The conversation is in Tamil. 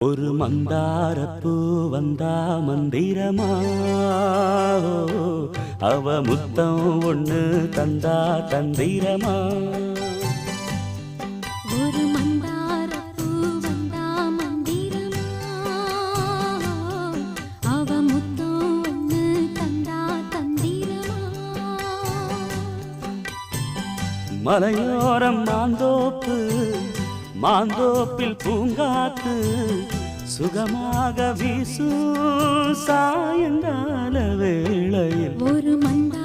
ஒரு மந்தாரப்பூ வந்தா மந்திரமா, அவ முத்தம் ஒண்ணு தந்தா தந்திரமா. ஒரு மந்தாரப்பூ வந்தா மந்திரமா, அவ முத்தம் ஒண்ணு தந்தா தந்திரமா. மலையோரம் மாந்தோப்பு, மாந்தோப்பில் பூங்காத்து சுகமாக வீசும் சாயங்கால வேளையில் ஒரு மந்தா